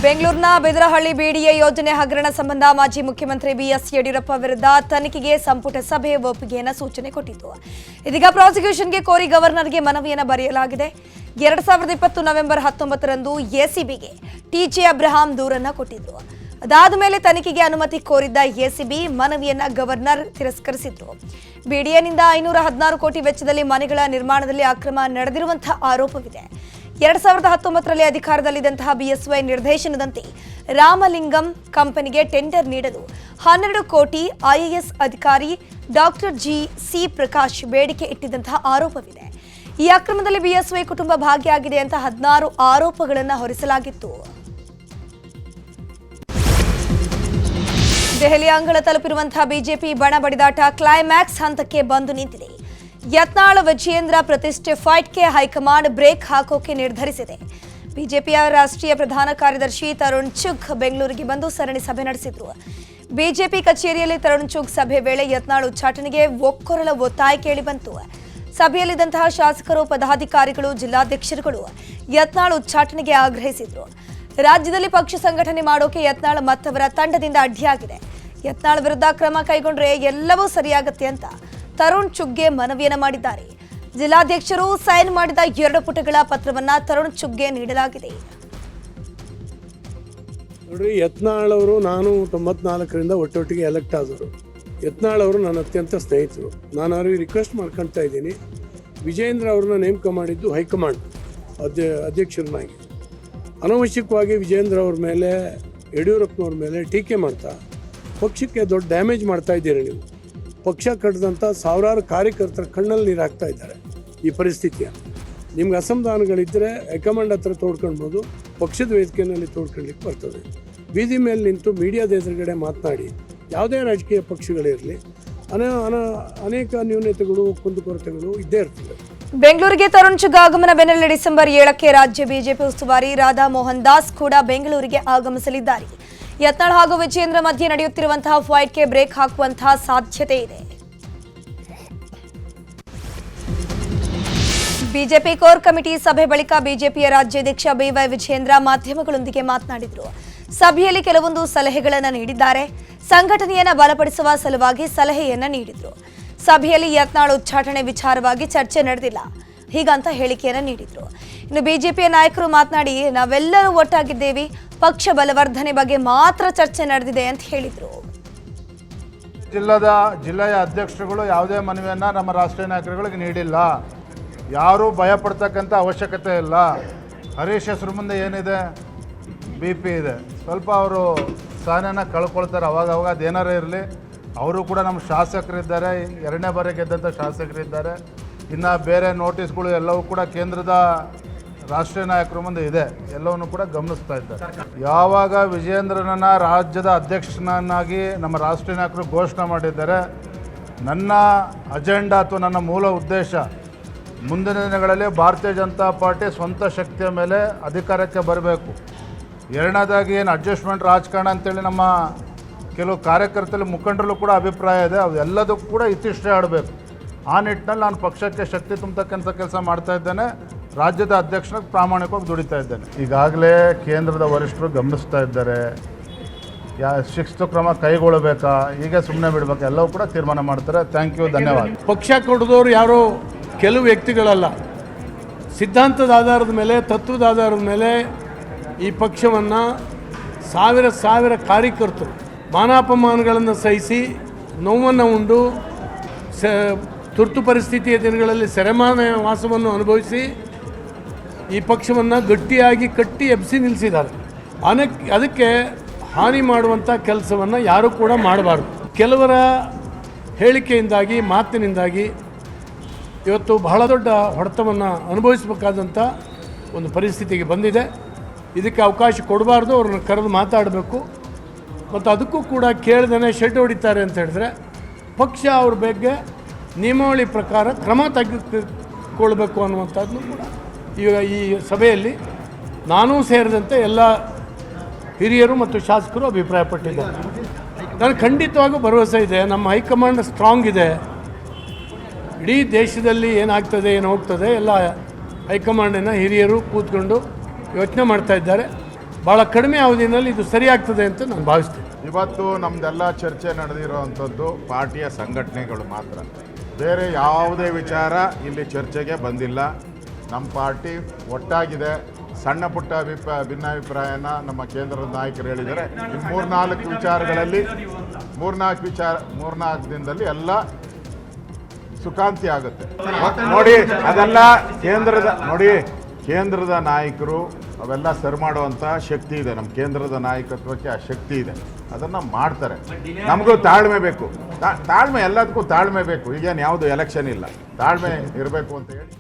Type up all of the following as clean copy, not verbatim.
ಬೆಂಗಳೂರಿನ ಬೆದರಹಳ್ಳಿ ಬಿಡಿಎ ಯೋಜನೆ ಹಗರಣ ಸಂಬಂಧ ಮಾಜಿ ಮುಖ್ಯಮಂತ್ರಿ ಬಿಎಸ್ ಯಡಿಯೂರಪ್ಪ ವಿರುದ್ಧ ತನಿಖೆಗೆ ಸಂಪುಟ ಸಭೆ ಒಪ್ಪಿಗೆಯನ್ನು ಸೂಚನೆ ಕೊಟ್ಟಿತು. ಇದೀಗ ಪ್ರಾಸಿಕ್ಯೂಷನ್ಗೆ ಕೋರಿ ಗವರ್ನರ್ಗೆ ಮನವಿಯನ್ನು ಬರೆಯಲಾಗಿದೆ. 2020 ನವೆಂಬರ್ 19ರಂದು ಎಸಿಬಿಗೆ ಟಿಜೆ ಅಬ್ರಹಾಂ ದೂರನ್ನು ಕೊಟ್ಟಿದ್ರು. ಅದಾದ ಮೇಲೆ ತನಿಖೆಗೆ ಅನುಮತಿ ಕೋರಿದ್ದ ಎಸಿಬಿ ಮನವಿಯನ್ನ ಗವರ್ನರ್ ತಿರಸ್ಕರಿಸಿದ್ರು. ಬಿಡಿಎನಿಂದ 516 ಕೋಟಿ ವೆಚ್ಚದಲ್ಲಿ ಮನೆಗಳ ನಿರ್ಮಾಣದಲ್ಲಿ ಅಕ್ರಮ ನಡೆದಿರುವಂತಹ ಆರೋಪವಿದೆ. 2019ರಲ್ಲಿ ಅಧಿಕಾರದಲ್ಲಿದ್ದಂತಹ ಬಿಎಸ್ವೈ ನಿರ್ದೇಶನದಂತೆ ರಾಮಲಿಂಗಂ ಕಂಪನಿಗೆ ಟೆಂಡರ್ ನೀಡಲು 12 ಕೋಟಿ ಐಎಎಸ್ ಅಧಿಕಾರಿ ಡಾಕ್ಟರ್ ಸಿ ಪ್ರಕಾಶ್ ಬೇಡಿಕೆ ಇಟ್ಟಿದ್ದಂತಹ ಆರೋಪವಿದೆ. ಈ ಅಕ್ರಮದಲ್ಲಿ ಬಿಎಸ್ವೈ ಕುಟುಂಬ ಭಾಗಿಯಾಗಿದೆ ಅಂತ 16 ಆರೋಪಗಳನ್ನು ಹೊರಿಸಲಾಗಿತ್ತು. ದೆಹಲಿ ಅಂಗಳ ತಲುಪಿರುವಂತಹ ಬಿಜೆಪಿ ಬಣ ಬಡಿದಾಟ ಕ್ಲೈಮ್ಯಾಕ್ಸ್ ಹಂತಕ್ಕೆ ಬಂದು ನಿಂತಿದೆ. ಯತ್ನಾಳ್ ವಿಜಯೇಂದ್ರ ಪ್ರತಿಷ್ಠೆ ಫೈಟ್ಗೆ ಹೈಕಮಾಂಡ್ ಬ್ರೇಕ್ ಹಾಕೋಕೆ ನಿರ್ಧರಿಸಿದೆ. ಬಿಜೆಪಿಯ ರಾಷ್ಟ್ರೀಯ ಪ್ರಧಾನ ಕಾರ್ಯದರ್ಶಿ ತರುಣ್ ಚುಗ್ ಬೆಂಗಳೂರಿಗೆ ಬಂದು ಸರಣಿ ಸಭೆ ನಡೆಸಿದ್ರು. ಬಿಜೆಪಿ ಕಚೇರಿಯಲ್ಲಿ ತರುಣ್ ಚುಗ್ ಸಭೆ ವೇಳೆ ಯತ್ನಾಳ್ ಉಚ್ಚಾಟನೆಗೆ ಒಕ್ಕೊರಲ ಒತ್ತಾಯ ಕೇಳಿ ಬಂತು. ಸಭೆಯಲ್ಲಿದ್ದಂತಹ ಶಾಸಕರು, ಪದಾಧಿಕಾರಿಗಳು, ಜಿಲ್ಲಾಧ್ಯಕ್ಷರುಗಳು ಯತ್ನಾಳ್ ಉಚ್ಚಾಟನೆಗೆ ಆಗ್ರಹಿಸಿದ್ರು. ರಾಜ್ಯದಲ್ಲಿ ಪಕ್ಷ ಸಂಘಟನೆ ಮಾಡೋಕೆ ಯತ್ನಾಳ್ ಮತ್ತವರ ತಂಡದಿಂದ ಅಡ್ಡಿಯಾಗಿದೆ. ಯತ್ನಾಳ್ ವಿರುದ್ಧ ಕ್ರಮ ಕೈಗೊಂಡ್ರೆ ಎಲ್ಲವೂ ಸರಿಯಾಗತ್ತೆ ಅಂತ ತರುಣ್ ಚುಗ್ಗೆ ಮನವಿಯನ್ನು ಮಾಡಿದ್ದಾರೆ. ಜಿಲ್ಲಾಧ್ಯಕ್ಷರು ಸೈನ್ ಮಾಡಿದ 2 ಪುಟಗಳ ಪತ್ರವನ್ನ ತರುಣ್ ಚುಗ್ಗೆ ನೀಡಲಾಗಿದೆ. ನೋಡ್ರಿ, ಯತ್ನಾಳ್ ಅವರು ನಾನು 94ರಿಂದ ಒಟ್ಟೊಟ್ಟಿಗೆ ಎಲೆಕ್ಟ್ ಆದರು. ಯತ್ನಾಳ್ ಅವರು ನನ್ನ ಅತ್ಯಂತ ಸ್ನೇಹಿತರು. ನಾನು ಅವ್ರಿಗೆ ರಿಕ್ವೆಸ್ಟ್ ಮಾಡ್ಕೊಳ್ತಾ ಇದ್ದೀನಿ, ವಿಜಯೇಂದ್ರ ಅವ್ರನ್ನ ನೇಮಕ ಮಾಡಿದ್ದು ಹೈಕಮಾಂಡ್ ಅಧ್ಯಕ್ಷರನ್ನಾಗಿ. ಅನವಶ್ಯಕವಾಗಿ ವಿಜಯೇಂದ್ರ ಅವ್ರ ಮೇಲೆ, ಯಡಿಯೂರಪ್ಪನವ್ರ ಮೇಲೆ ಟೀಕೆ ಮಾಡ್ತಾ ಪಕ್ಷಕ್ಕೆ ದೊಡ್ಡ ಡ್ಯಾಮೇಜ್ ಮಾಡ್ತಾ ಇದ್ದೀರಿ. ನೀವು ಪಕ್ಷ ಕಟ್ಟಿದಂಥ ಸಾವಿರಾರು ಕಾರ್ಯಕರ್ತರ ಕಣ್ಣಲ್ಲಿ ನೀರು ಹಾಕ್ತಾ ಇದ್ದಾರೆ. ಈ ಪರಿಸ್ಥಿತಿಯನ್ನು ನಿಮ್ಗೆ ಅಸಮಾಧಾನಗಳಿದ್ದರೆ ಹೈಕಮಾಂಡ್ ಹತ್ರ ತೋಡ್ಕೊಳ್ಬೋದು, ಪಕ್ಷದ ವೇದಿಕೆಯಲ್ಲಿ ತೋಡ್ಕೊಳ್ಳಿಕ್ಕೆ ಬರ್ತದೆ. ಬೀದಿ ಮೇಲೆ ನಿಂತು ಮೀಡಿಯಾದ ಎದುರುಗಡೆ ಮಾತನಾಡಿ ಯಾವುದೇ ರಾಜಕೀಯ ಪಕ್ಷಗಳಿರಲಿ ಅನೇಕ ನ್ಯೂನತೆಗಳು, ಕುಂದುಕೊರತೆಗಳು ಇದ್ದೇ ಇರ್ತದೆ. ಬೆಂಗಳೂರಿಗೆ ತರುಣ್ ಚುಗ್ ಆಗಮನ ಬೆನ್ನಲ್ಲೇ ಡಿಸೆಂಬರ್ 7ಕ್ಕೆ ರಾಜ್ಯ ಬಿಜೆಪಿ ಉಸ್ತುವಾರಿ ರಾಧಾ ಮೋಹನ್ ದಾಸ್ ಕೂಡ ಬೆಂಗಳೂರಿಗೆ ಆಗಮಿಸಲಿದ್ದಾರೆ. ಯತ್ನಾಳ್ ಹಾಗೂ ವಿಜಯೇಂದ್ರ ಮಧ್ಯೆ ನಡೆಯುತ್ತಿರುವಂತಹ ಫೈಟ್ಗೆ ಬ್ರೇಕ್ ಹಾಕುವಂತಹ ಸಾಧ್ಯತೆ ಇದೆ. ಬಿಜೆಪಿ ಕೋರ್ ಕಮಿಟಿ ಸಭೆ ಬಳಿಕ ಬಿಜೆಪಿಯ ರಾಜ್ಯಾಧ್ಯಕ್ಷ ಬಿವೈ ವಿಜಯೇಂದ್ರ ಮಾಧ್ಯಮಗಳೊಂದಿಗೆ ಮಾತನಾಡಿದರು. ಸಭೆಯಲ್ಲಿ ಕೆಲವೊಂದು ಸಲಹೆಗಳನ್ನು ನೀಡಿದ್ದಾರೆ. ಸಂಘಟನೆಯನ್ನು ಬಲಪಡಿಸುವ ಸಲುವಾಗಿ ಸಲಹೆಯನ್ನ ನೀಡಿದ್ರು. ಸಭೆಯಲ್ಲಿ ಯತ್ನಾಳ್ ಉಚ್ಚಾಟನೆ ವಿಚಾರವಾಗಿ ಚರ್ಚೆ ನಡೆದಿಲ್ಲ, ಹೀಗಂತ ಹೇಳಿಕೆಯನ್ನು ನೀಡಿದ್ರು. ಇನ್ನು ಬಿಜೆಪಿಯ ನಾಯಕರು ಮಾತನಾಡಿ, ನಾವೆಲ್ಲರೂ ಒಟ್ಟಾಗಿದ್ದೇವೆ, ಪಕ್ಷ ಬಲವರ್ಧನೆ ಬಗ್ಗೆ ಮಾತ್ರ ಚರ್ಚೆ ನಡೆದಿದೆ ಅಂತ ಹೇಳಿದ್ರು. ಜಿಲ್ಲೆಯ ಅಧ್ಯಕ್ಷರುಗಳು ಯಾವುದೇ ಮನವಿಯನ್ನು ನಮ್ಮ ರಾಷ್ಟ್ರೀಯ ನಾಯಕರುಗಳಿಗೆ ನೀಡಿಲ್ಲ. ಯಾರೂ ಭಯಪಡ್ತಕ್ಕಂಥ ಅವಶ್ಯಕತೆ ಇಲ್ಲ. ಹರೀಶ್ ಹೆಸರು ಮುಂದೆ ಏನಿದೆ, BP ಇದೆ. ಸ್ವಲ್ಪ ಅವರು ಸ್ಥಾನನ ಕಳ್ಕೊಳ್ತಾರೆ ಅವಾಗ. ಅದೇನಾರೇ ಇರಲಿ, ಅವರು ಕೂಡ ನಮ್ಮ ಶಾಸಕರಿದ್ದಾರೆ, 2ನೇ ಬಾರಿ ಗೆದ್ದಂಥ ಶಾಸಕರಿದ್ದಾರೆ. ಇನ್ನು ಬೇರೆ ನೋಟಿಸ್ಗಳು ಎಲ್ಲವೂ ಕೂಡ ಕೇಂದ್ರದ ರಾಷ್ಟ್ರೀಯ ನಾಯಕರ ಮುಂದೆ ಇದೆ, ಎಲ್ಲವನ್ನು ಕೂಡ ಗಮನಿಸ್ತಾ ಇದ್ದಾರೆ. ಯಾವಾಗ ವಿಜಯೇಂದ್ರನನ್ನು ರಾಜ್ಯದ ಅಧ್ಯಕ್ಷನನ್ನಾಗಿ ನಮ್ಮ ರಾಷ್ಟ್ರೀಯ ನಾಯಕರು ಘೋಷಣೆ ಮಾಡಿದ್ದಾರೆ, ನನ್ನ ಅಜೆಂಡಾ ಅಥವಾ ನನ್ನ ಮೂಲ ಉದ್ದೇಶ ಮುಂದಿನ ದಿನಗಳಲ್ಲಿ ಭಾರತೀಯ ಜನತಾ ಪಾರ್ಟಿ ಸ್ವಂತ ಶಕ್ತಿಯ ಮೇಲೆ ಅಧಿಕಾರಕ್ಕೆ ಬರಬೇಕು. ಎರಡನೇದಾಗಿ ಏನು ಅಡ್ಜಸ್ಟ್ಮೆಂಟ್ ರಾಜಕಾರಣ ಅಂತೇಳಿ ನಮ್ಮ ಕೆಲವು ಕಾರ್ಯಕರ್ತರಲ್ಲಿ ಮುಖಂಡರಲ್ಲೂ ಕೂಡ ಅಭಿಪ್ರಾಯ ಇದೆ, ಅವೆಲ್ಲದಕ್ಕೂ ಕೂಡ ಇತಿಶ್ರೇ ಆಡಬೇಕು. ಆ ನಿಟ್ಟಿನಲ್ಲಿ ನಾನು ಪಕ್ಷಕ್ಕೆ ಶಕ್ತಿ ತುಂಬತಕ್ಕಂಥ ಕೆಲಸ ಮಾಡ್ತಾ ಇದ್ದೇನೆ. ರಾಜ್ಯದ ಅಧ್ಯಕ್ಷನಾಗಿ ಪ್ರಾಮಾಣಿಕವಾಗಿ ದುಡಿತಾ ಇದ್ದೇನೆ. ಈಗಾಗಲೇ ಕೇಂದ್ರದ ವರಿಷ್ಠರು ಗಮನಿಸ್ತಾ ಇದ್ದಾರೆ. ಶಿಸ್ತು ಕ್ರಮ ಕೈಗೊಳ್ಳಬೇಕಾ, ಈಗ ಸುಮ್ಮನೆ ಬಿಡಬೇಕಾ, ಎಲ್ಲವೂ ಕೂಡ ತೀರ್ಮಾನ ಮಾಡ್ತಾರೆ. ಥ್ಯಾಂಕ್ ಯು, ಧನ್ಯವಾದ. ಪಕ್ಷ ಕೊಡೋದವ್ರು ಯಾರೋ ಕೆಲವು ವ್ಯಕ್ತಿಗಳಲ್ಲ, ಸಿದ್ಧಾಂತದ ಆಧಾರದ ಮೇಲೆ, ತತ್ವದ ಆಧಾರದ ಮೇಲೆ ಈ ಪಕ್ಷವನ್ನು ಸಾವಿರ ಕಾರ್ಯಕರ್ತರು ಮಾನಾಪಮಾನಗಳನ್ನು ಸಹಿಸಿ ನೋವನ್ನು ಉಂಡು ತುರ್ತು ಪರಿಸ್ಥಿತಿಯ ದಿನಗಳಲ್ಲಿ ಸೆರೆಮನೆ ವಾಸವನ್ನು ಅನುಭವಿಸಿ ಈ ಪಕ್ಷವನ್ನು ಗಟ್ಟಿಯಾಗಿ ಕಟ್ಟಿ ಎಬ್ಬಿಸಿ ನಿಲ್ಲಿಸಿದ್ದಾರೆ. ಅದಕ್ಕೆ ಹಾನಿ ಮಾಡುವಂಥ ಕೆಲಸವನ್ನು ಯಾರೂ ಕೂಡ ಮಾಡಬಾರ್ದು. ಕೆಲವರ ಹೇಳಿಕೆಯಿಂದಾಗಿ, ಮಾತಿನಿಂದಾಗಿ ಇವತ್ತು ಬಹಳ ದೊಡ್ಡ ಹೊಡೆತವನ್ನು ಅನುಭವಿಸಬೇಕಾದಂಥ ಒಂದು ಪರಿಸ್ಥಿತಿಗೆ ಬಂದಿದೆ. ಇದಕ್ಕೆ ಅವಕಾಶ ಕೊಡಬಾರ್ದು, ಅವ್ರನ್ನ ಕರೆದು ಮಾತಾಡಬೇಕು. ಮತ್ತು ಅದಕ್ಕೂ ಕೂಡ ಕೇಳ್ದೇ ಶೆಡ್ ಹೊಡಿತಾರೆ ಅಂತ ಹೇಳಿದ್ರೆ ಪಕ್ಷ ಅವ್ರ ಬಗ್ಗೆ ನಿಯಮಾವಳಿ ಪ್ರಕಾರ ಕ್ರಮ ತೆಗೆದುಕೊಳ್ಬೇಕು ಅನ್ನುವಂಥದ್ದನ್ನು ಕೂಡ ಈಗ ಈ ಸಭೆಯಲ್ಲಿ ನಾನೂ ಸೇರಿದಂತೆ ಎಲ್ಲ ಹಿರಿಯರು ಮತ್ತು ಶಾಸಕರು ಅಭಿಪ್ರಾಯಪಟ್ಟಿದ್ದಾರೆ. ನನಗೆ ಖಂಡಿತವಾಗೂ ಭರವಸೆ ಇದೆ, ನಮ್ಮ ಹೈಕಮಾಂಡ್ ಸ್ಟ್ರಾಂಗ್ ಇದೆ. ಇಡೀ ದೇಶದಲ್ಲಿ ಏನಾಗ್ತದೆ, ಏನು ಹೋಗ್ತದೆ ಎಲ್ಲ ಹೈಕಮಾಂಡಿನ ಹಿರಿಯರು ಕೂತ್ಕೊಂಡು ಯೋಚನೆ ಮಾಡ್ತಾ ಇದ್ದಾರೆ. ಭಾಳ ಕಡಿಮೆ ಅವಧಿನಲ್ಲಿ ಇದು ಸರಿಯಾಗ್ತದೆ ಅಂತ ನಾನು ಭಾವಿಸ್ತೇನೆ. ಇವತ್ತು ನಮ್ಮದೆಲ್ಲ ಚರ್ಚೆ ನಡೆದಿರುವಂಥದ್ದು ಪಾರ್ಟಿಯ ಸಂಘಟನೆಗಳು ಮಾತ್ರ. ಬೇರೆ ಯಾವುದೇ ವಿಚಾರ ಇಲ್ಲಿ ಚರ್ಚೆಗೆ ಬಂದಿಲ್ಲ. ನಮ್ಮ ಪಾರ್ಟಿ ಒಟ್ಟಾಗಿದೆ. ಸಣ್ಣ ಪುಟ್ಟ ಭಿನ್ನಾಭಿಪ್ರಾಯನ ನಮ್ಮ ಕೇಂದ್ರದ ನಾಯಕರು ಹೇಳಿದ್ದಾರೆ. ಈ ಮೂರ್ನಾಲ್ಕು ವಿಚಾರಗಳಲ್ಲಿ ಮೂರ್ನಾಲ್ಕು ದಿನದಲ್ಲಿ ಎಲ್ಲ ಸುಖಾಂತಿ ಆಗುತ್ತೆ. ನೋಡಿ, ಅದೆಲ್ಲ ಕೇಂದ್ರದ ನಾಯಕರು ಅವೆಲ್ಲ ಸರಿ ಮಾಡುವಂಥ ಶಕ್ತಿ ಇದೆ. ನಮ್ಮ ಕೇಂದ್ರದ ನಾಯಕತ್ವಕ್ಕೆ ಆ ಶಕ್ತಿ ಇದೆ, ಅದನ್ನು ಮಾಡ್ತಾರೆ. ನಮಗೂ ತಾಳ್ಮೆ ಬೇಕು. ತಾಳ್ಮೆ ಎಲ್ಲದಕ್ಕೂ ತಾಳ್ಮೆ ಬೇಕು. ಈಗೇನು ಯಾವುದು ಎಲೆಕ್ಷನ್ ಇಲ್ಲ, ತಾಳ್ಮೆ ಇರಬೇಕು ಅಂತ ಹೇಳಿ.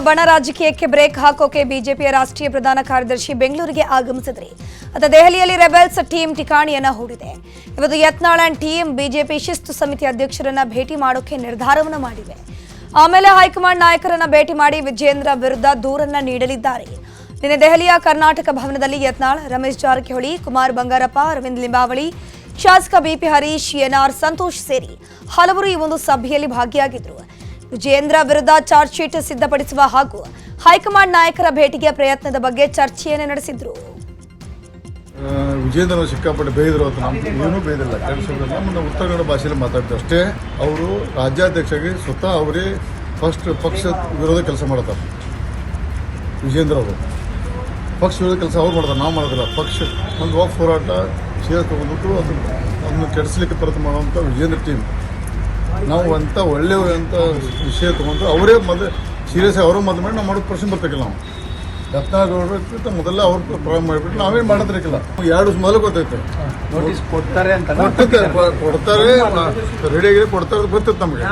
ಬಣ ರಾಜಕೀಯಕ್ಕೆ ಬ್ರೇಕ್ ಹಾಕೋಕೆ ಬಿಜೆಪಿಯ ರಾಷ್ಟ್ರೀಯ ಪ್ರಧಾನ ಕಾರ್ಯದರ್ಶಿ ಬೆಂಗಳೂರಿಗೆ ಆಗಮಿಸಿದ್ರಿ. ಅತ ದೆಹಲಿಯಲ್ಲಿ ರೆಬೆಲ್ಸ್ ಟೀಮ್ ಠಿಕಾಣಿಯನ್ನ ಹೂಡಿದೆ. ಇವತ್ತು ಯತ್ನಾಳ್ ಅಂಡ್ ಟೀಮ್ ಬಿಜೆಪಿ ಶಿಸ್ತು ಸಮಿತಿ ಅಧ್ಯಕ್ಷರನ್ನ ಭೇಟಿ ಮಾಡೋಕೆ ನಿರ್ಧಾರವನ್ನು ಮಾಡಿವೆ. ಆಮೇಲೆ ಹೈಕಮಾಂಡ್ ನಾಯಕರನ್ನ ಭೇಟಿ ಮಾಡಿ ವಿಜೇಂದ್ರ ವಿರುದ್ಧ ದೂರನ್ನ ನೀಡಲಿದ್ದಾರೆ. ನಿನ್ನೆ ದೆಹಲಿಯ ಕರ್ನಾಟಕ ಭವನದಲ್ಲಿ ಯತ್ನಾಳ್, ರಮೇಶ್ ಜಾರಕಿಹೊಳಿ, ಕುಮಾರ್ ಬಂಗಾರಪ್ಪ, ಅರವಿಂದ್ ಲಿಂಬಾವಳಿ, ಶಾಸಕ ಬಿಪಿ ಹರೀಶ್, ಎನ್ಆರ್ ಸಂತೋಷ್ ಸೇರಿ ಹಲವರು ಈ ಒಂದು ಸಭೆಯಲ್ಲಿ ಭಾಗಿಯಾಗಿದ್ದರು. ವಿಜೇಂದ್ರ ವಿರುದ್ಧ ಚಾರ್ಜ್ ಶೀಟ್ ಸಿದ್ಧಪಡಿಸುವ ಹಾಗೂ ಹೈಕಮಾಂಡ್ ನಾಯಕರ ಭೇಟಿಗೆ ಪ್ರಯತ್ನದ ಬಗ್ಗೆ ಚರ್ಚೆಯನ್ನು ನಡೆಸಿದ್ರು. ವಿಜೇಂದ್ರ ಸಿಕ್ಕಾಪಟ್ಟೆ ಬೇಯ್ದರು ಅಂತ ಏನೂ ಬೇಯ್ದಿಲ್ಲ. ನಮ್ಮ ಉತ್ತರ ಕನ್ನಡ ಭಾಷೆಯಲ್ಲಿ ಮಾತಾಡ್ತಾರೆ ಅಷ್ಟೇ. ಅವರು ರಾಜ್ಯಾಧ್ಯಕ್ಷರಿಗೆ ಸ್ವತಃ ಅವರೇ ಫಸ್ಟ್ ಪಕ್ಷ ವಿರೋಧ ಕೆಲಸ ಮಾಡ್ತಾರೆ. ವಿಜೇಂದ್ರ ಅವರು ಪಕ್ಷ ವಿರೋಧ ಕೆಲಸ ಅವ್ರು ಮಾಡ್ತಾರೆ, ನಾವು ಮಾಡೋದಿಲ್ಲ. ಪಕ್ಷ ಒಂದು ವಾಕ್ ಹೋರಾಟ ಸೇರ್ ತಗೊಂಡ್ಬಿಟ್ಟು ಅದನ್ನು ಕೆಡಿಸ್ಲಿಕ್ಕೆ ಪ್ರಯತ್ನ ಮಾಡುವಂಥ ವಿಜೇಂದ್ರ ಟೀಮ್. ನಾವು ಅಂತ ಒಳ್ಳೆಯಂಥ ವಿಷಯ ತೊಗೊಂಡು ಅವರೇ ಮೊದಲು ಸೀರಿಯಸ್ ಅವರು ಮೊದಲು ಮಾಡಿ ನಾವು ಮಾಡೋದು ಪ್ರಶ್ನೆ ಬರ್ಬೇಕಿಲ್ಲ. ನಾವು ಯತ್ನಾಳ್ ಮೊದಲ ಅವ್ರು ಪ್ರಾರಂಭ ಮಾಡಿಬಿಟ್ಟು ನಾವೇನು ಮಾಡೋದ್ರಿಕ್ಕಿಲ್ಲ. 2 ವರ್ಷ ಮೊದಲು ಗೊತ್ತೈತೆ ನೋಟಿಸ್ ಕೊಡ್ತಾರೆ ರೆಡಿಯಾಗಿ ಕೊಡ್ತಾರೆ ಗೊತ್ತಿತ್ತು ನಮಗೆ.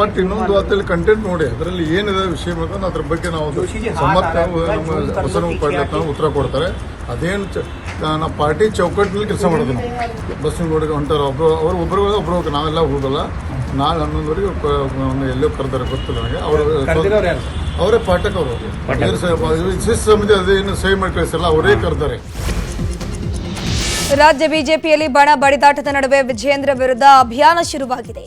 ಬಟ್ ಇನ್ನೊಂದು ಹೊತ್ತಲ್ಲಿ ಕಂಟೆಂಟ್ ನೋಡಿ ಅದರಲ್ಲಿ ಏನಿದೆ ವಿಷಯ ಬೇಕು ಅದ್ರ ಬಗ್ಗೆ ನಾವು ಸಮರ್ಥ ನಮ್ಮ ಹೊಸ ಪಾರ್ಟಿ ಉತ್ತರ ಕೊಡ್ತಾರೆ. ಅದೇನು ನಾವು ಪಾರ್ಟಿ ಚೌಕಟ್ಟಿನಲ್ಲಿ ಕೆಲಸ ಮಾಡೋದು. ನಾವು ಬಸ್ಸಿನ ರೋಡಿಗೆ ಹೊಂಟಾರೆ ಒಬ್ಬರು ನಾವೆಲ್ಲ ಹೋಗಲ್ಲ. ನಾಳೆ 11ವರೆಗೆ ಎಲ್ಲೋ ಕರೆದಾರೆ ಗೊತ್ತಿಲ್ಲ ನನಗೆ. ಅವರೇ ಪಾಠಕ್ ಅವರು ಶಿಸ್ತು ಸಮಿತಿ ಅದೇನು ಸಹಿ ಮಾಡಿ ಕಳಿಸಲ್ಲ, ಅವರೇ ಕರೆದಾರೆ. ರಾಜ್ಯ ಬಿಜೆಪಿಯಲ್ಲಿ ಬಣ ಬಡಿದಾಟದ ನಡುವೆ ವಿಜೇಂದ್ರ ವಿರುದ್ಧ ಅಭಿಯಾನ ಶುರುವಾಗಿದೆ.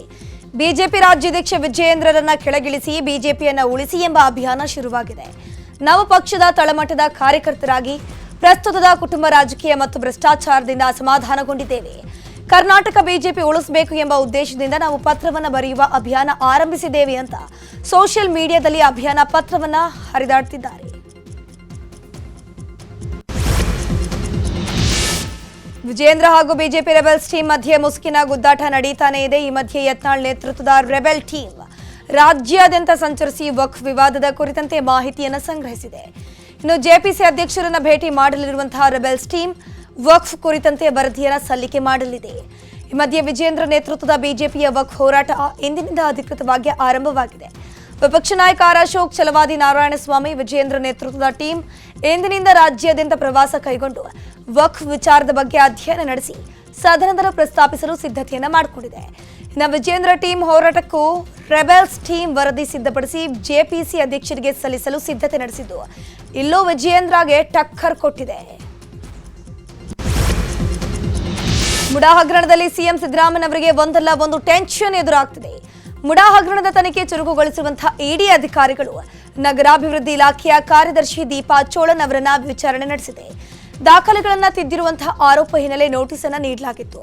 ಬಿಜೆಪಿ ರಾಜ್ಯಾಧ್ಯಕ್ಷ ವಿಜೇಂದ್ರರನ್ನ ಕೆಳಗಿಳಿಸಿ ಬಿಜೆಪಿಯನ್ನ ಉಳಿಸಿ ಎಂಬ ಅಭಿಯಾನ ಶುರುವಾಗಿದೆ. ನಾವು ಪಕ್ಷದ ತಳಮಟ್ಟದ ಕಾರ್ಯಕರ್ತರಾಗಿ ಪ್ರಸ್ತುತದ ಕುಟುಂಬ ರಾಜಕೀಯ ಮತ್ತು ಭ್ರಷ್ಟಾಚಾರದಿಂದ ಅಸಮಾಧಾನಗೊಂಡಿದ್ದೇವೆ. ಕರ್ನಾಟಕ ಬಿಜೆಪಿ ಉಳಿಸಬೇಕು ಎಂಬ ಉದ್ದೇಶದಿಂದ ನಾವು ಪತ್ರವನ್ನು ಬರೆಯುವ ಅಭಿಯಾನ ಆರಂಭಿಸಿದ್ದೇವೆ ಅಂತ ಸೋಷಿಯಲ್ ಮೀಡಿಯಾದಲ್ಲಿ ಅಭಿಯಾನ ಪತ್ರವನ್ನ ಹರಿದಾಡ್ತಿದ್ದಾರೆ. ವಿಜೇಂದ್ರ ಹಾಗೂ ಬಿಜೆಪಿ ರೆಬೆಲ್ಸ್ ಟೀಮ್ ಮಧ್ಯೆ ಮುಸುಕಿನ ಗುದ್ದಾಟ ನಡೀತಾನೆ ಇದೆ. ಈ ಮಧ್ಯೆ ಯತ್ನಾಳ್ ನೇತೃತ್ವದ ರೆಬೆಲ್ ಟೀಮ್ ರಾಜ್ಯಾದ್ಯಂತ ಸಂಚರಿಸಿ ವಕ್ಫ್ ವಿವಾದದ ಕುರಿತಂತೆ ಮಾಹಿತಿಯನ್ನು ಸಂಗ್ರಹಿಸಿದೆ. ಇನ್ನು ಜೆಪಿಸಿ ಅಧ್ಯಕ್ಷರನ್ನ ಭೇಟಿ ಮಾಡಲಿರುವಂತಹ ರೆಬೆಲ್ಸ್ ಟೀಮ್ ವಕ್ಫ್ ಕುರಿತಂತೆ ವರದಿಯನ್ನು ಸಲ್ಲಿಕೆ ಮಾಡಲಿದೆ. ಈ ಮಧ್ಯೆ ವಿಜೇಂದ್ರ ನೇತೃತ್ವದ ಬಿಜೆಪಿಯ ವಕ್ಫ್ ಹೋರಾಟ ಇಂದಿನಿಂದ ಅಧಿಕೃತವಾಗಿ ಆರಂಭವಾಗಿದೆ. ವಿಪಕ್ಷ ನಾಯಕ ಆರ್ ಅಶೋಕ್, ಛಲವಾದಿ ನಾರಾಯಣಸ್ವಾಮಿ, ವಿಜೇಂದ್ರ ನೇತೃತ್ವದ ಟೀಮ್ ಇಂದಿನಿಂದ ರಾಜ್ಯಾದ್ಯಂತ ಪ್ರವಾಸ ಕೈಗೊಂಡು ವಕ್ಫ್ ವಿಚಾರದ ಬಗ್ಗೆ ಅಧ್ಯಯನ ನಡೆಸಿ ಸದನದಲ್ಲಿ ಪ್ರಸ್ತಾಪಿಸಲು ಸಿದ್ಧತೆಯನ್ನ ಮಾಡಿಕೊಂಡಿದೆ. ಇನ್ನು ವಿಜೇಂದ್ರ ಟೀಮ್ ಹೋರಾಟಕ್ಕೂ ರೆಬೆಲ್ಸ್ ಟೀಮ್ ವರದಿ ಸಿದ್ಧಪಡಿಸಿ ಜೆಪಿಸಿ ಅಧ್ಯಕ್ಷರಿಗೆ ಸಲ್ಲಿಸಲು ಸಿದ್ಧತೆ ನಡೆಸಿದ್ದು ಇಲ್ಲೂ ವಿಜೇಂದ್ರಗೆ ಟಕ್ಕರ್ ಕೊಟ್ಟಿದೆ. ಮುಡಾ ಹಗರಣದಲ್ಲಿ ಸಿಎಂ ಸಿದ್ದರಾಮಯ್ಯನವರಿಗೆ ಒಂದಲ್ಲ ಒಂದು ಟೆನ್ಷನ್ ಎದುರಾಗ್ತಿದೆ. ಮುಡಾ ಹಗರಣದ ತನಿಖೆ ಚುರುಕುಗೊಳಿಸಿರುವಂತಹ ಇಡಿ ಅಧಿಕಾರಿಗಳು ನಗರಾಭಿವೃದ್ಧಿ ಇಲಾಖೆಯ ಕಾರ್ಯದರ್ಶಿ ದೀಪಾ ಚೋಳನ್ ಅವರನ್ನ ವಿಚಾರಣೆ ನಡೆಸಿದೆ. ದಾಖಲೆಗಳನ್ನು ತಿದ್ದಿರುವಂತಹ ಆರೋಪ ಹಿನ್ನೆಲೆ ನೋಟಿಸ್ ಅನ್ನು ನೀಡಲಾಗಿತ್ತು.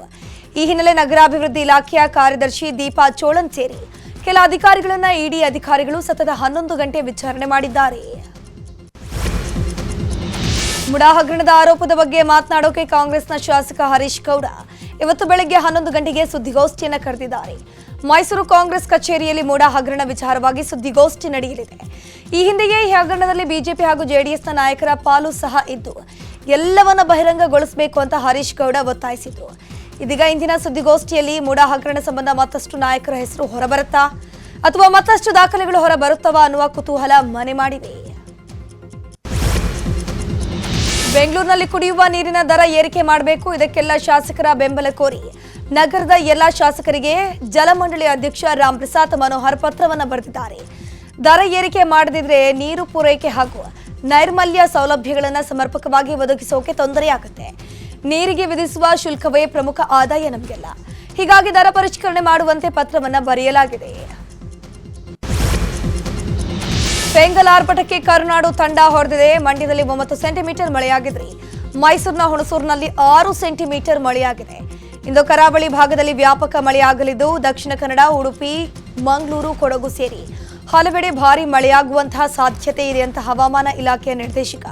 ಈ ಹಿನ್ನೆಲೆ ನಗರಾಭಿವೃದ್ಧಿ ಇಲಾಖೆಯ ಕಾರ್ಯದರ್ಶಿ ದೀಪಾ ಚೋಳನ್ ಸೇರಿ ಕೆಲ ಅಧಿಕಾರಿಗಳನ್ನ ಇಡಿ ಅಧಿಕಾರಿಗಳು ಸತತ 11 ಗಂಟೆ ವಿಚಾರಣೆ ಮಾಡಿದ್ದಾರೆ. ಮುಡಾ ಹಗರಣದ ಆರೋಪದ ಬಗ್ಗೆ ಮಾತನಾಡೋಕೆ ಕಾಂಗ್ರೆಸ್ನ ಶಾಸಕ ಹರೀಶ್ ಗೌಡ ಇವತ್ತು ಬೆಳಗ್ಗೆ 11 ಗಂಟೆಗೆ ಸುದ್ದಿಗೋಷ್ಠಿಯನ್ನು ಕರೆದಿದ್ದಾರೆ. ಮೈಸೂರು ಕಾಂಗ್ರೆಸ್ ಕಚೇರಿಯಲ್ಲಿ ಮುಡಾ ಹಗರಣ ವಿಚಾರವಾಗಿ ಸುದ್ದಿಗೋಷ್ಠಿ ನಡೆಯಲಿದೆ. ಈ ಹಿಂದೆಯೇ ಈ ಹಗರಣದಲ್ಲಿ ಬಿಜೆಪಿ ಹಾಗೂ ಜೆಡಿಎಸ್ನ ನಾಯಕರ ಪಾಲು ಸಹ ಇದ್ದು ಎಲ್ಲವನ್ನ ಬಹಿರಂಗಗೊಳಿಸಬೇಕು ಅಂತ ಹರೀಶ್ ಗೌಡ ಒತ್ತಾಯಿಸಿದ್ರು. ಇದೀಗ ಇಂದಿನ ಸುದ್ದಿಗೋಷ್ಠಿಯಲ್ಲಿ ಮುಡಾ ಹಗರಣ ಸಂಬಂಧ ಮತ್ತಷ್ಟು ನಾಯಕರ ಹೆಸರು ಹೊರಬರುತ್ತಾ ಅಥವಾ ಮತ್ತಷ್ಟು ದಾಖಲೆಗಳು ಹೊರಬರುತ್ತವಾ ಅನ್ನುವ ಕುತೂಹಲ ಮನೆ ಮಾಡಿವೆ. ಬೆಂಗಳೂರಿನಲ್ಲಿ ಕುಡಿಯುವ ನೀರಿನ ದರ ಏರಿಕೆ ಮಾಡಬೇಕು, ಇದಕ್ಕೆಲ್ಲ ಶಾಸಕರ ಬೆಂಬಲ ಕೋರಿ ನಗರದ ಎಲ್ಲ ಶಾಸಕರಿಗೆ ಜಲಮಂಡಳಿ ಅಧ್ಯಕ್ಷ ರಾಮ್ ಪ್ರಸಾದ್ ಮನೋಹರ್ ಪತ್ರವನ್ನು ಬರೆದಿದ್ದಾರೆ. ದರ ಏರಿಕೆ ಮಾಡದಿದ್ರೆ ನೀರು ಪೂರೈಕೆ ಹಾಗೂ ನೈರ್ಮಲ್ಯ ಸೌಲಭ್ಯಗಳನ್ನು ಸಮರ್ಪಕವಾಗಿ ಒದಗಿಸೋಕೆ ತೊಂದರೆಯಾಗುತ್ತೆ. ನೀರಿಗೆ ವಿಧಿಸುವ ಶುಲ್ಕವೇ ಪ್ರಮುಖ ಆದಾಯ ನಮಗೆಲ್ಲ. ಹೀಗಾಗಿ ದರ ಪರಿಷ್ಕರಣೆ ಮಾಡುವಂತೆ ಪತ್ರವನ್ನು ಬರೆಯಲಾಗಿದೆ. ಫೆಂಗಲ್ ಆರ್ಭಟಕ್ಕೆ ಕರುನಾಡು ತಂಡ ಹೊಡೆದಿದೆ. ಮಂಡ್ಯದಲ್ಲಿ 9 ಸೆಂಟಿಮೀಟರ್ ಮಳೆಯಾಗಿದ್ರೆ ಮೈಸೂರಿನ ಹುಣಸೂರಿನಲ್ಲಿ 6 ಸೆಂಟಿಮೀಟರ್ ಮಳೆಯಾಗಿದೆ. ಇಂದು ಕರಾವಳಿ ಭಾಗದಲ್ಲಿ ವ್ಯಾಪಕ ಮಳೆಯಾಗಲಿದ್ದು ದಕ್ಷಿಣ ಕನ್ನಡ, ಉಡುಪಿ, ಮಂಗಳೂರು, ಕೊಡಗು ಸೇರಿ ಹಲವೆಡೆ ಭಾರೀ ಮಳೆಯಾಗುವಂತಹ ಸಾಧ್ಯತೆ ಇದೆ ಅಂತ ಹವಾಮಾನ ಇಲಾಖೆಯ ನಿರ್ದೇಶಕ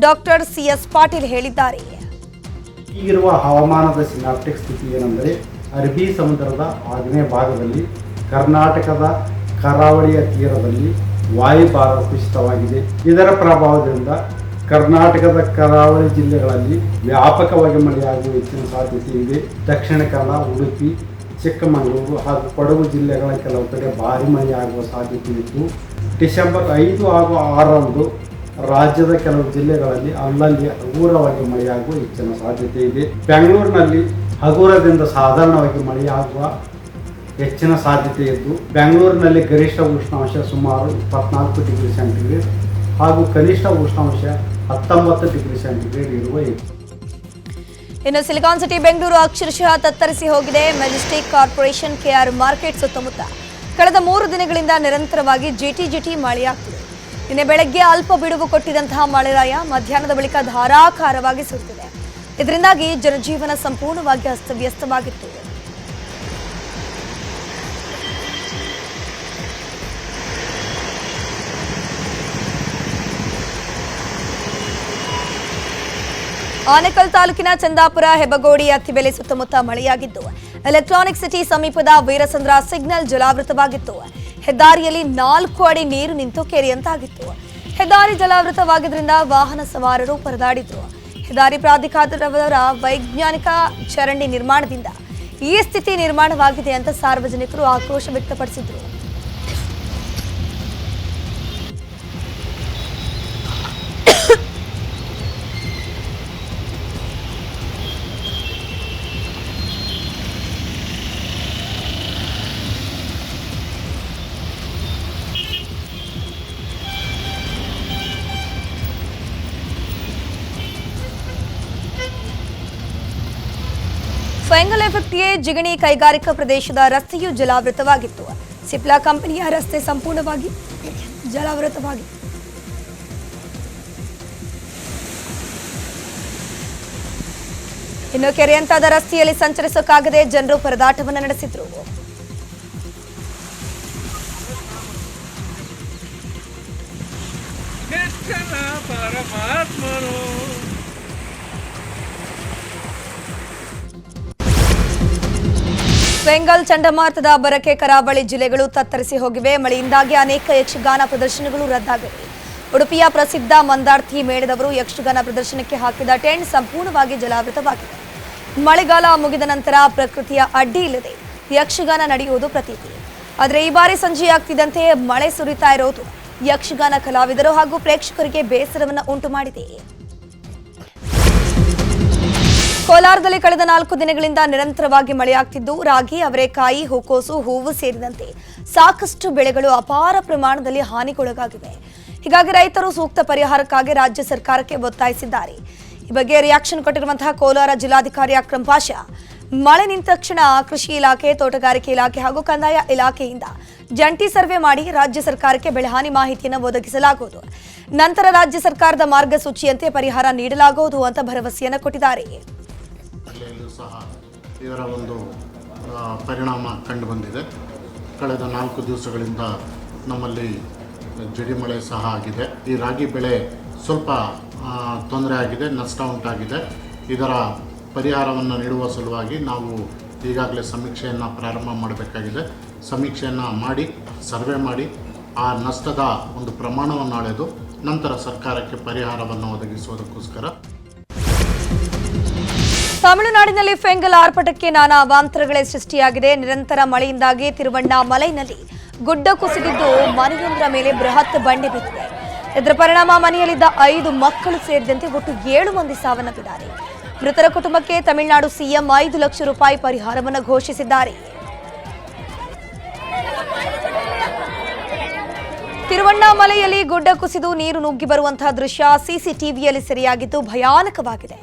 ಡಾಕ್ಟರ್ ಸಿಎಸ್ ಪಾಟೀಲ್ ಹೇಳಿದ್ದಾರೆ. ಈಗಿರುವ ಹವಾಮಾನದ ಸಿನಾಪ್ಟಿಕ್ ಸ್ಥಿತಿ ಏನೆಂದರೆ ಅರಬ್ಬಿ ಸಮುದ್ರದ ಆಗ್ನೇಯ ಭಾಗದಲ್ಲಿ ಕರ್ನಾಟಕದ ಕರಾವಳಿಯ ತೀರದಲ್ಲಿ ವಾಯುಭಾರ ಕುಸಿತವಾಗಿದೆ. ಇದರ ಪ್ರಭಾವದಿಂದ ಕರ್ನಾಟಕದ ಕರಾವಳಿ ಜಿಲ್ಲೆಗಳಲ್ಲಿ ವ್ಯಾಪಕವಾಗಿ ಮಳೆಯಾಗುವ ಹೆಚ್ಚಿನ ಸಾಧ್ಯತೆ ಇದೆ. ದಕ್ಷಿಣ ಕನ್ನಡ, ಉಡುಪಿ, ಚಿಕ್ಕಮಗಳೂರು ಹಾಗೂ ಕೊಡಗು ಜಿಲ್ಲೆಗಳ ಕೆಲವು ಕಡೆ ಭಾರಿ ಮಳೆಯಾಗುವ ಸಾಧ್ಯತೆ ಇತ್ತು. ಡಿಸೆಂಬರ್ 5 ಹಾಗೂ 6ರಂದು ರಾಜ್ಯದ ಕೆಲವು ಜಿಲ್ಲೆಗಳಲ್ಲಿ ಅಲ್ಲಲ್ಲಿ ಹಗುರವಾಗಿ ಮಳೆಯಾಗುವ ಹೆಚ್ಚಿನ ಸಾಧ್ಯತೆ ಇದೆ. ಬೆಂಗಳೂರಿನಲ್ಲಿ ಹಗುರದಿಂದ ಸಾಧಾರಣವಾಗಿ ಮಳೆಯಾಗುವ ಹೆಚ್ಚಿನ ಸಾಧ್ಯತೆ ಇದ್ದು ಬೆಂಗಳೂರಿನಲ್ಲಿ ಗರಿಷ್ಠ ಉಷ್ಣಾಂಶ ಸುಮಾರು 24 ಡಿಗ್ರಿ ಸೆಂಟಿಗ್ರೇಡ್ ಹಾಗೂ ಕನಿಷ್ಠ ಉಷ್ಣಾಂಶ 19 ಡಿಗ್ರಿ ಸೆಂಟಿಗ್ರೇಡ್ ಇರುವ ಹೆಚ್ಚು. ಇನ್ನು ಸಿಲಿಕಾನ್ ಸಿಟಿ ಬೆಂಗಳೂರು ಅಕ್ಷರಶಃ ತತ್ತರಿಸಿ ಹೋಗಿದೆ. ಮೆಜೆಸ್ಟಿಕ್ ಕಾರ್ಪೊರೇಷನ್, ಕೆಆರ್ ಮಾರ್ಕೆಟ್ ಸುತ್ತಮುತ್ತ ಕಳೆದ 3 ದಿನಗಳಿಂದ ನಿರಂತರವಾಗಿ ಜಿಟಿ ಮಳೆಯಾಗ್ತಿದೆ. ನಿನ್ನೆ ಬೆಳಗ್ಗೆ ಅಲ್ಪ ಬಿಡುವು ಕೊಟ್ಟಿದ್ದಂತಹ ಮಳೆರಾಯ ಮಧ್ಯಾಹ್ನದ ಬಳಿಕ ಧಾರಾಕಾರವಾಗಿ ಸುರಿದಿದೆ. ಇದರಿಂದಾಗಿ ಜನಜೀವನ ಸಂಪೂರ್ಣವಾಗಿ ಅಸ್ತವ್ಯಸ್ತವಾಗಿತ್ತು. ಆನೇಕಲ್ ತಾಲೂಕಿನ ಚಂದಾಪುರ, ಹೆಬ್ಬಗೋಡಿ, ಅತ್ತಿಬೆಲೆ ಸುತ್ತಮುತ್ತ ಮಳೆಯಾಗಿದ್ದು ಎಲೆಕ್ಟ್ರಾನಿಕ್ ಸಿಟಿ ಸಮೀಪದ ವೀರಸಂದ್ರ ಸಿಗ್ನಲ್ ಜಲಾವೃತವಾಗಿತ್ತು. ಹೆದ್ದಾರಿಯಲ್ಲಿ 4 ಅಡಿ ನೀರು ನಿಂತು ಕೆರೆಯಂತಾಗಿತ್ತು. ಹೆದ್ದಾರಿ ಜಲಾವೃತವಾಗಿದ್ದರಿಂದ ವಾಹನ ಸವಾರರು ಪರದಾಡಿದ್ರು. ಹೆದ್ದಾರಿ ಪ್ರಾಧಿಕಾರದವರ ವೈಜ್ಞಾನಿಕ ಚರಂಡಿ ನಿರ್ಮಾಣದಿಂದ ಈ ಸ್ಥಿತಿ ನಿರ್ಮಾಣವಾಗಿದೆ ಅಂತ ಸಾರ್ವಜನಿಕರು ಆಕ್ರೋಶ ವ್ಯಕ್ತಪಡಿಸಿದ್ರು. ಫೆಂಗಲ್ ಎಫೆಕ್ಟ್ಗೆ ಜಿಗಣಿ ಕೈಗಾರಿಕಾ ಪ್ರದೇಶದ ರಸ್ತೆಯು ಜಲಾವೃತವಾಗಿತ್ತು. ಸಿಪ್ಲಾ ಕಂಪನಿಯ ರಸ್ತೆ ಸಂಪೂರ್ಣವಾಗಿ ಜಲಾವೃತವಾಗಿತ್ತು. ಇನ್ನು ಕೆರೆಯಂತಾದ ರಸ್ತೆಯಲ್ಲಿ ಸಂಚರಿಸೋಕ್ಕಾಗದೆ ಜನರು ಪರದಾಟವನ್ನು ನಡೆಸಿದ್ರು. ಫೆಂಗಲ್ ಚಂಡಮಾರುತದ ಅಬ್ಬರಕ್ಕೆ ಕರಾವಳಿ ಜಿಲ್ಲೆಗಳು ತತ್ತರಿಸಿ ಹೋಗಿವೆ. ಮಳೆಯಿಂದಾಗಿ ಅನೇಕ ಯಕ್ಷಗಾನ ಪ್ರದರ್ಶನಗಳು ರದ್ದಾಗಿವೆ. ಉಡುಪಿಯ ಪ್ರಸಿದ್ಧ ಮಂದಾರ್ತಿ ಮೇಳದವರು ಯಕ್ಷಗಾನ ಪ್ರದರ್ಶನಕ್ಕೆ ಹಾಕಿದ ಟೆಂಟ್ ಸಂಪೂರ್ಣವಾಗಿ ಜಲಾವೃತವಾಗಿದೆ. ಮಳೆಗಾಲ ಮುಗಿದ ನಂತರ ಪ್ರಕೃತಿಯ ಅಡ್ಡಿ ಇಲ್ಲದೆ ಯಕ್ಷಗಾನ ನಡೆಯುವುದು ಪ್ರತೀತಿ. ಆದರೆ ಈ ಬಾರಿ ಸಂಜೆಯಾಗ್ತಿದ್ದಂತೆ ಮಳೆ ಸುರಿತಾ ಇರೋದು ಯಕ್ಷಗಾನ ಕಲಾವಿದರು ಹಾಗೂ ಪ್ರೇಕ್ಷಕರಿಗೆ ಬೇಸರವನ್ನು ಉಂಟು ಮಾಡಿದೆ. ಕೋಲಾರದಲ್ಲಿ ಕಳೆದ 4 ದಿನಗಳಿಂದ ನಿರಂತರವಾಗಿ ಮಳೆಯಾಗ್ತಿದ್ದು ರಾಗಿ, ಅವರೆಕಾಯಿ, ಹೂಕೋಸು, ಹೂವು ಸೇರಿದಂತೆ ಸಾಕಷ್ಟು ಬೆಳೆಗಳು ಅಪಾರ ಪ್ರಮಾಣದಲ್ಲಿ ಹಾನಿಗೊಳಗಾಗಿವೆ. ಹೀಗಾಗಿ ರೈತರು ಸೂಕ್ತ ಪರಿಹಾರಕ್ಕಾಗಿ ರಾಜ್ಯ ಸರ್ಕಾರಕ್ಕೆ ಒತ್ತಾಯಿಸಿದ್ದಾರೆ. ಈ ಬಗ್ಗೆ ರಿಯಾಕ್ಷನ್ ಕೊಟ್ಟಿರುವಂತಹ ಕೋಲಾರ ಜಿಲ್ಲಾಧಿಕಾರಿ ಅಕ್ರಮ್ ಪಾಷಾ, ಮಳೆ ನಿಂತ ತಕ್ಷಣ ಕೃಷಿ ಇಲಾಖೆ, ತೋಟಗಾರಿಕೆ ಇಲಾಖೆ ಹಾಗೂ ಕಂದಾಯ ಇಲಾಖೆಯಿಂದ ಜಂಟಿ ಸರ್ವೆ ಮಾಡಿ ರಾಜ್ಯ ಸರ್ಕಾರಕ್ಕೆ ಬೆಳೆಹಾನಿ ಮಾಹಿತಿಯನ್ನು ಒದಗಿಸಲಾಗುವುದು. ನಂತರ ರಾಜ್ಯ ಸರ್ಕಾರದ ಮಾರ್ಗಸೂಚಿಯಂತೆ ಪರಿಹಾರ ನೀಡಲಾಗುವುದು ಅಂತ ಭರವಸೆಯನ್ನು ಕೊಟ್ಟಿದ್ದಾರೆ. ಸಹ ಇದರ ಒಂದು ಪರಿಣಾಮ ಕಂಡುಬಂದಿದೆ. ಕಳೆದ 4 ದಿವಸಗಳಿಂದ ನಮ್ಮಲ್ಲಿ ಜಡಿಮಳೆ ಸಹ ಆಗಿದೆ. ಈ ರಾಗಿ ಬೆಳೆ ಸ್ವಲ್ಪ ತೊಂದರೆ ಆಗಿದೆ, ನಷ್ಟ ಉಂಟಾಗಿದೆ. ಇದರ ಪರಿಹಾರವನ್ನು ನೀಡುವ ಸಲುವಾಗಿ ನಾವು ಈಗಾಗಲೇ ಸಮೀಕ್ಷೆಯನ್ನು ಪ್ರಾರಂಭ ಮಾಡಬೇಕಾಗಿದೆ. ಸಮೀಕ್ಷೆಯನ್ನು ಮಾಡಿ ಸರ್ವೆ ಮಾಡಿ ಆ ನಷ್ಟದ ಒಂದು ಪ್ರಮಾಣವನ್ನು ಅಳೆದು ನಂತರ ಸರ್ಕಾರಕ್ಕೆ ಪರಿಹಾರವನ್ನು ಒದಗಿಸುವುದಕ್ಕೋಸ್ಕರ. ತಮಿಳುನಾಡಿನಲ್ಲಿ ಫೆಂಗಲ್ ಆರ್ಭಟಕ್ಕೆ ನಾನಾ ಅವಾಂತರಗಳೇ ಸೃಷ್ಟಿಯಾಗಿದೆ. ನಿರಂತರ ಮಳೆಯಿಂದಾಗಿ ತಿರುವಣ್ಣಾಮಲೈನಲ್ಲಿ ಗುಡ್ಡ ಕುಸಿದಿದ್ದು ಮನೆಯೊಂದರ ಮೇಲೆ ಬೃಹತ್ ಬಂಡೆ ಬಿದ್ದಿದೆ. ಇದರ ಪರಿಣಾಮ ಮನೆಯಲ್ಲಿದ್ದ 5 ಮಕ್ಕಳು ಸೇರಿದಂತೆ ಒಟ್ಟು 7 ಮಂದಿ ಸಾವನ್ನಪ್ಪಿದ್ದಾರೆ. ಮೃತರ ಕುಟುಂಬಕ್ಕೆ ತಮಿಳುನಾಡು ಸಿಎಂ 5 ಲಕ್ಷ ರೂಪಾಯಿ ಪರಿಹಾರವನ್ನು ಘೋಷಿಸಿದ್ದಾರೆ. ತಿರುವಣ್ಣಾಮಲೆಯಲ್ಲಿ ಗುಡ್ಡ ಕುಸಿದು ನೀರು ನುಗ್ಗಿ ಬರುವಂತಹ ದೃಶ್ಯ ಸಿಸಿಟಿವಿಯಲ್ಲಿ ಸೆರೆಯಾಗಿದ್ದು ಭಯಾನಕವಾಗಿದೆ.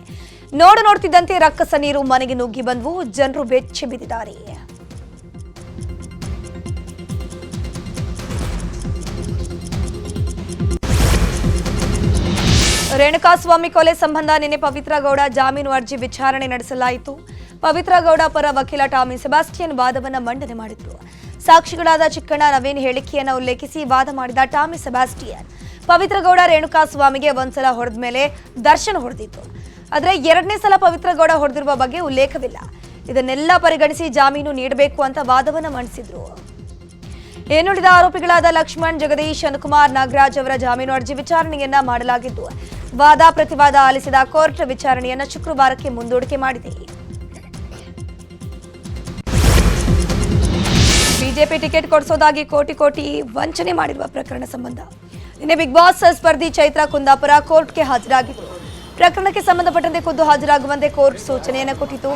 ನೋಡ್ತಿದ್ದಂತೆ ರಕ್ಕಸ ನೀರು ಮನೆಗೆ ನುಗ್ಗಿ ಬಂದು ಜನರು ಬೆಚ್ಚಿ ಬಿದ್ದಿದ್ದಾರೆ. ರೇಣುಕಾಸ್ವಾಮಿ ಕೊಲೆ ಸಂಬಂಧ ನಿನ್ನೆ ಪವಿತ್ರ ಗೌಡ ಜಾಮೀನು ಅರ್ಜಿ ವಿಚಾರಣೆ ನಡೆಸಲಾಯಿತು. ಪವಿತ್ರ ಗೌಡ ಪರ ವಕೀಲ ಟಾಮಿ ಸೆಬಾಸ್ಟಿಯನ್ ವಾದವನ್ನು ಮಂಡನೆ ಮಾಡಿದ್ರು. ಸಾಕ್ಷಿಗಳಾದ ಚಿಕ್ಕಣ್ಣ ನವೀನ್ ಹೇಳಿಕೆಯನ್ನು ಉಲ್ಲೇಖಿಸಿ ವಾದ ಮಾಡಿದ ಟಾಮಿ ಸೆಬಾಸ್ಟಿಯನ್, ಪವಿತ್ರ ಗೌಡ ರೇಣುಕಾಸ್ವಾಮಿಗೆ ಒಂದ್ಸಲ ಹೊಡೆದ ಮೇಲೆ ದರ್ಶನ್ ಹೊಡೆದಿತ್ತು, ಆದರೆ ಎರಡನೇ ಸಲ ಪವಿತ್ರ ಗೌಡ ಹೊಡೆದಿರುವ ಬಗ್ಗೆ ಉಲ್ಲೇಖವಿಲ್ಲ. ಇದನ್ನೆಲ್ಲ ಪರಿಗಣಿಸಿ ಜಾಮೀನು ನೀಡಬೇಕು ಅಂತ ವಾದವನ್ನು ಮಂಡಿಸಿದ್ರು. ಇನ್ನುಳಿದ ಆರೋಪಿಗಳಾದ ಲಕ್ಷ್ಮಣ್, ಜಗದೀಶ್, ಅನುಕುಮಾರ್, ನಾಗರಾಜ್ ಅವರ ಜಾಮೀನು ಅರ್ಜಿ ವಿಚಾರಣೆಯನ್ನ ಮಾಡಲಾಗಿದ್ದು, ವಾದ ಪ್ರತಿವಾದ ಆಲಿಸಿದ ಕೋರ್ಟ್ ವಿಚಾರಣೆಯನ್ನು ಶುಕ್ರವಾರಕ್ಕೆ ಮುಂದೂಡಿಕೆ ಮಾಡಿದೆ. ಬಿಜೆಪಿ ಟಿಕೆಟ್ ಕೊಡಿಸೋದಾಗಿ ಕೋಟಿ ವಂಚನೆ ಮಾಡಿರುವ ಪ್ರಕರಣ ಸಂಬಂಧ ನಿನ್ನೆ ಬಿಗ್ ಬಾಸ್ ಸ್ಪರ್ಧಿ ಚೈತ್ರ ಕುಂದಾಪುರ ಕೋರ್ಟ್ಗೆ ಹಾಜರಾಗಿದ್ದರು. ಪ್ರಕರಣಕ್ಕೆ ಸಂಬಂಧಪಟ್ಟಂತೆ ಖುದ್ದು ಹಾಜರಾಗುವಂತೆ ಕೋರ್ಟ್ ಸೂಚನೆಯನ್ನು ಕೊಟ್ಟಿತು.